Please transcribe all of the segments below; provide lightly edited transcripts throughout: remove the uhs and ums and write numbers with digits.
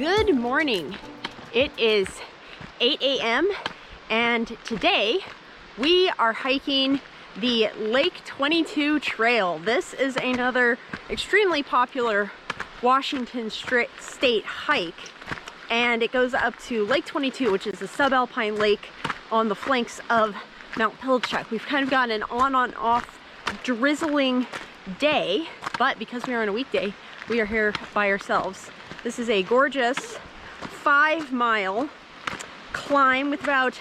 Good morning. It is 8 a.m. and today we are hiking the Lake 22 trail. This is another extremely popular Washington state hike, and it goes up to Lake 22, which is a subalpine lake on the flanks of Mount Pilchuck. We've kind of got an on-off drizzling day, but because we are on a weekday, we are here by ourselves. This is a gorgeous 5-mile climb with about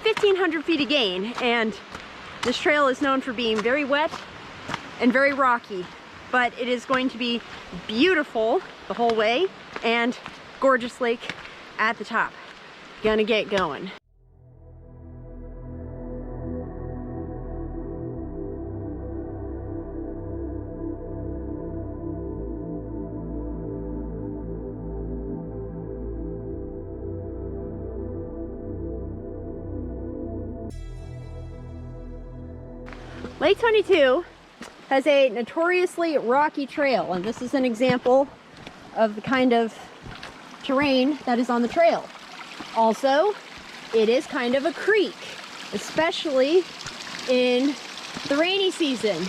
1,500 feet of gain, and this trail is known for being very wet and very rocky, but it is going to be beautiful the whole way and gorgeous lake at the top. Gonna get going. Lake 22 has a notoriously rocky trail, and this is an example of the kind of terrain that is on the trail. Also, it is kind of a creek, especially in the rainy season.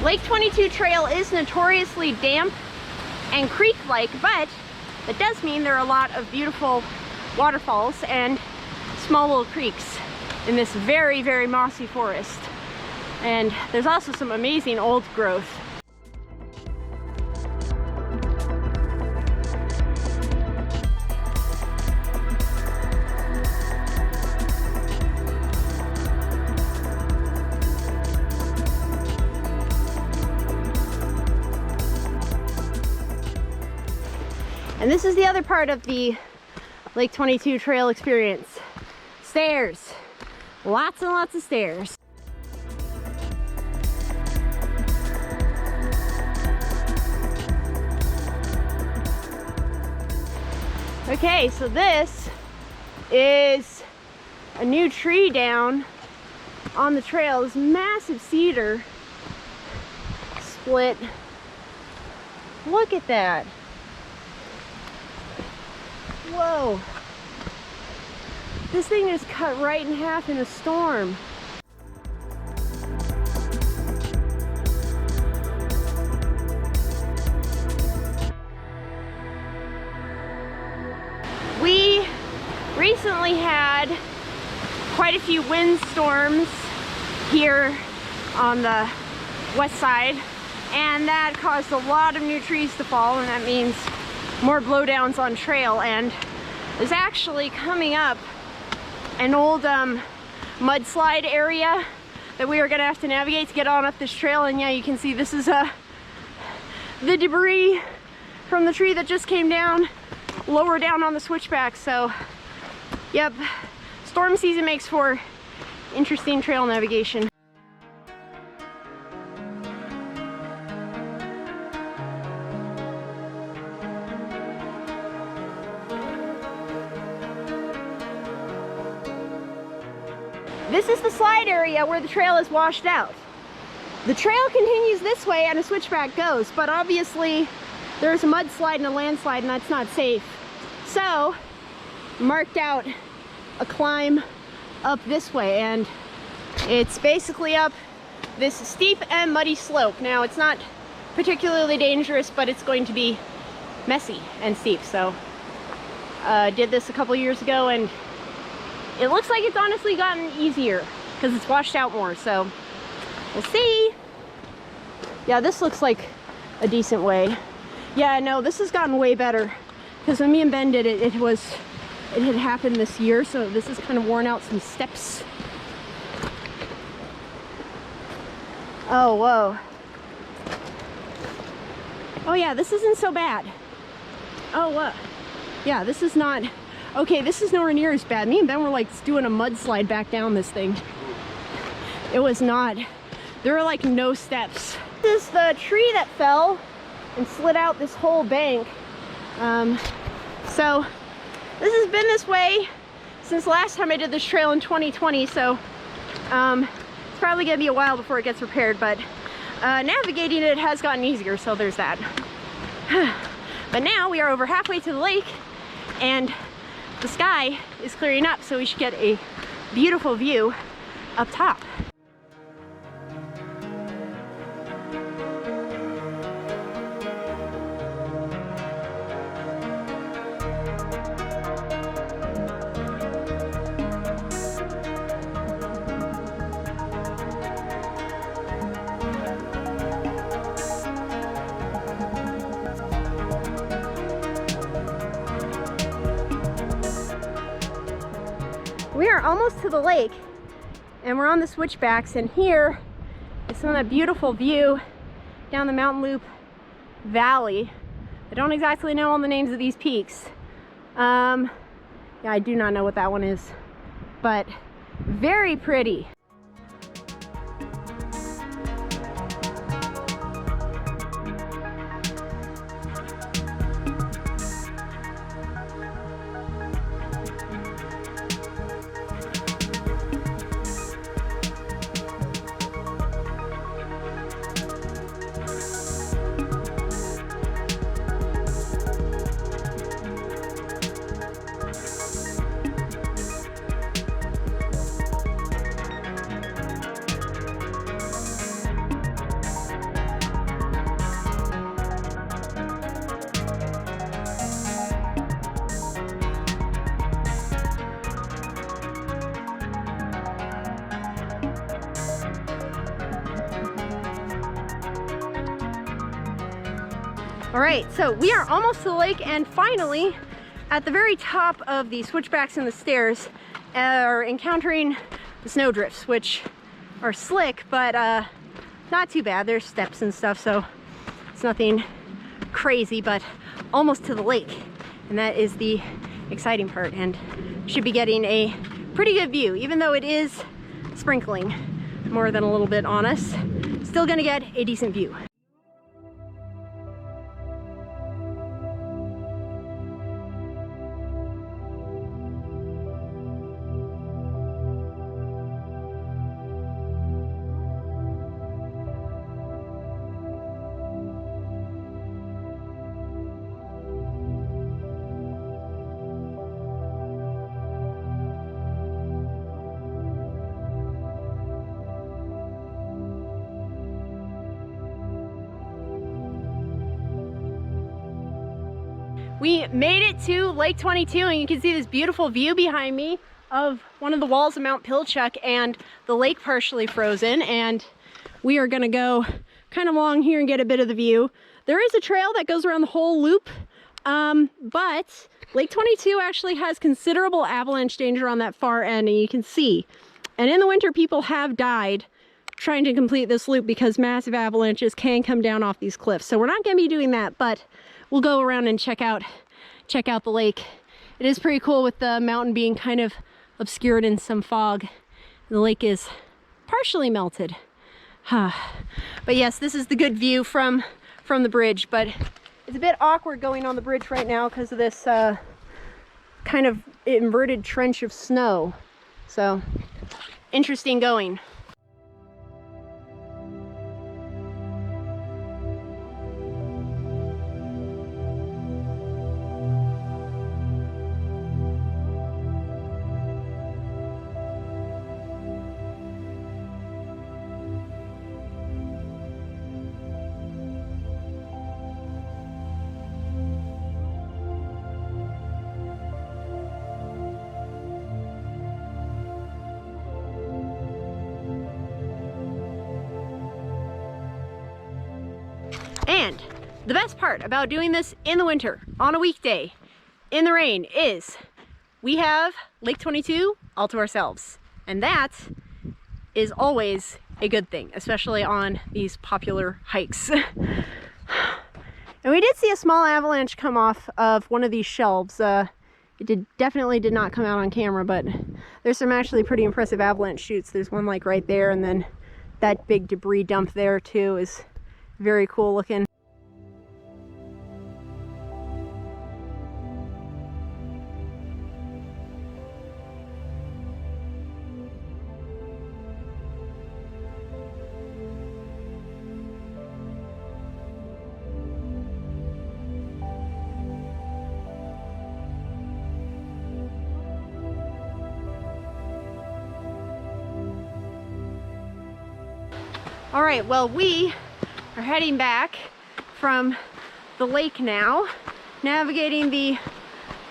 Lake 22 trail is notoriously damp and creek-like, but that does mean there are a lot of beautiful waterfalls and small little creeks in this very, very mossy forest. And there's also some amazing old growth. And this is the other part of the Lake 22 trail experience. Stairs. Lots and lots of stairs. Okay, so this is a new tree down on the trail. This massive cedar split. Look at that. Whoa, this thing is cut right in half in a storm. We recently had quite a few windstorms here on the west side, and that caused a lot of new trees to fall, and that means more blowdowns on trail. And there's actually coming up an old mudslide area that we are gonna have to navigate to get on up this trail. And yeah, you can see this is the debris from the tree that just came down lower down on the switchback. So yep, storm season makes for interesting trail navigation. This is the slide area where the trail is washed out. The trail continues this way and a switchback goes, but obviously there's a mudslide and a landslide, and that's not safe. So marked out a climb up this way, and it's basically up this steep and muddy slope. Now, it's not particularly dangerous, but it's going to be messy and steep. So did this a couple years ago, and it looks like it's honestly gotten easier because it's washed out more. So we'll see. Yeah, this looks like a decent way. Yeah, no, this has gotten way better because when me and Ben did it, it had happened this year, so this has kind of worn out some steps. Oh, whoa. Oh yeah, this isn't so bad. Oh, what? Yeah, this is not, okay, this is nowhere near as bad. Me and Ben were like doing a mudslide back down this thing. It was not, there were like no steps. This is the tree that fell and slid out this whole bank. So this has been this way since last time I did this trail in 2020, so it's probably gonna be a while before it gets repaired, but navigating it has gotten easier, so there's that. But now we are over halfway to the lake and the sky is clearing up, so we should get a beautiful view up top. We are almost to the lake and we're on the switchbacks, and here is some of that beautiful view down the Mountain Loop Valley. I don't exactly know all the names of these peaks. Yeah, I do not know what that one is, but very pretty. All right, so we are almost to the lake, and finally, at the very top of the switchbacks and the stairs, are encountering the snowdrifts, which are slick, but not too bad. There's steps and stuff, so it's nothing crazy, but almost to the lake. And that is the exciting part, and should be getting a pretty good view, even though it is sprinkling more than a little bit on us. Still gonna get a decent view. We made it to Lake 22, and you can see this beautiful view behind me of one of the walls of Mount Pilchuck and the lake partially frozen, and we are gonna go kind of along here and get a bit of the view. There is a trail that goes around the whole loop, but Lake 22 actually has considerable avalanche danger on that far end, and you can see. And in the winter, people have died trying to complete this loop because massive avalanches can come down off these cliffs. So we're not gonna be doing that, but we'll go around and check out the lake. It is pretty cool with the mountain being kind of obscured in some fog. The lake is partially melted. But yes, this is the good view from the bridge, but it's a bit awkward going on the bridge right now because of this kind of inverted trench of snow. So interesting going. And the best part about doing this in the winter, on a weekday, in the rain, is we have Lake 22 all to ourselves. And that is always a good thing, especially on these popular hikes. And we did see a small avalanche come off of one of these shelves. It definitely did not come out on camera, but there's some actually pretty impressive avalanche chutes. There's one like right there, and then that big debris dump there too is very cool looking. All right, well, we are heading back from the lake now, navigating the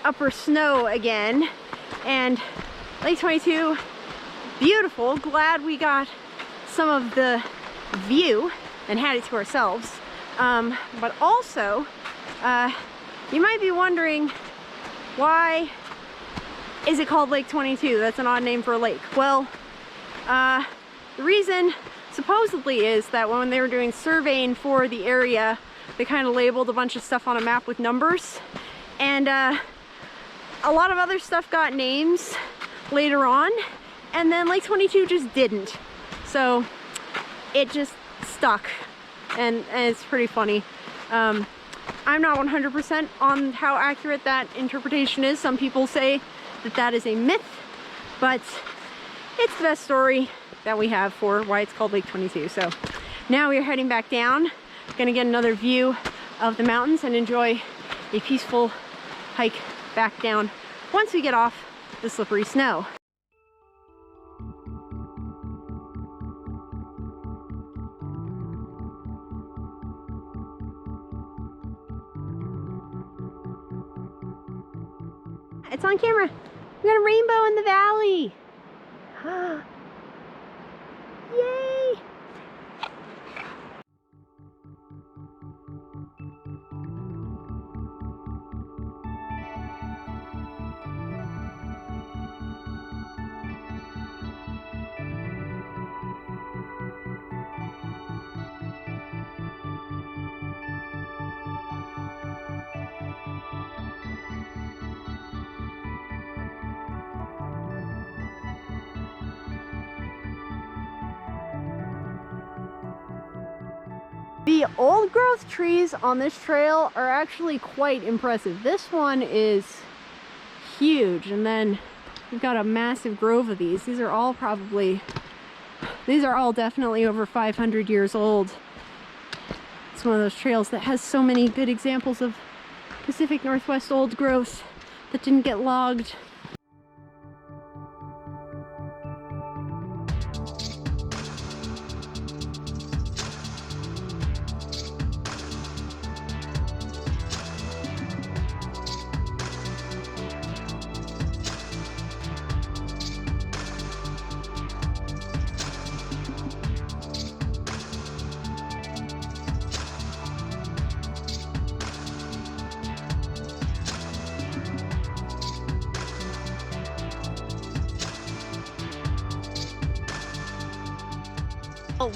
upper snow again, and Lake 22, beautiful. Glad we got some of the view and had it to ourselves. But also, you might be wondering, why is it called Lake 22? That's an odd name for a lake. Well, the reason supposedly is that when they were doing surveying for the area, they kind of labeled a bunch of stuff on a map with numbers, and a lot of other stuff got names later on, and then Lake 22 just didn't. So it just stuck, and it's pretty funny. I'm not 100% on how accurate that interpretation is. Some people say that that is a myth, but it's the best story that we have for why it's called Lake 22. So now we are heading back down, gonna get another view of the mountains and enjoy a peaceful hike back down once we get off the slippery snow. It's on camera. We got a rainbow in the valley. Yay! The old growth trees on this trail are actually quite impressive. This one is huge, and then we've got a massive grove of these. These are all definitely over 500 years old. It's one of those trails that has so many good examples of Pacific Northwest old growth that didn't get logged.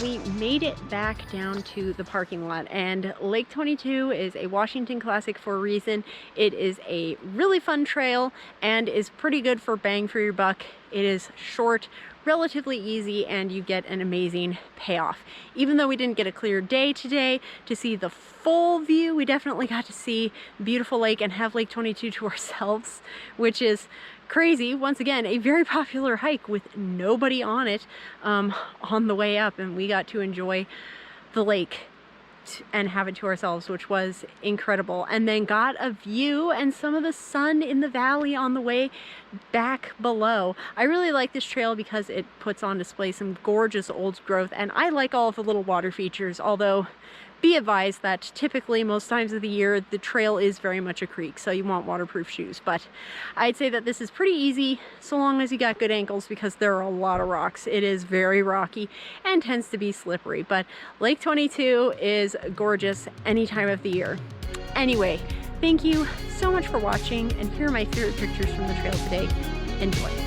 We made it back down to the parking lot, and Lake 22 is a Washington classic for a reason. It is a really fun trail and is pretty good for bang for your buck. It is short, relatively easy, and you get an amazing payoff. Even though we didn't get a clear day today to see the full view, we definitely got to see the beautiful lake and have Lake 22 to ourselves, which is crazy. Once again, a very popular hike with nobody on it on the way up, and we got to enjoy the lake and have it to ourselves, which was incredible. And then got a view and some of the sun in the valley on the way back below. I really like this trail because it puts on display some gorgeous old growth, and I like all of the little water features, although be advised that typically most times of the year the trail is very much a creek, so you want waterproof shoes. But I'd say that this is pretty easy so long as you got good ankles, because there are a lot of rocks. It is very rocky and tends to be slippery, but Lake 22 is gorgeous any time of the year. Anyway, thank you so much for watching, and here are my favorite pictures from the trail today. Enjoy.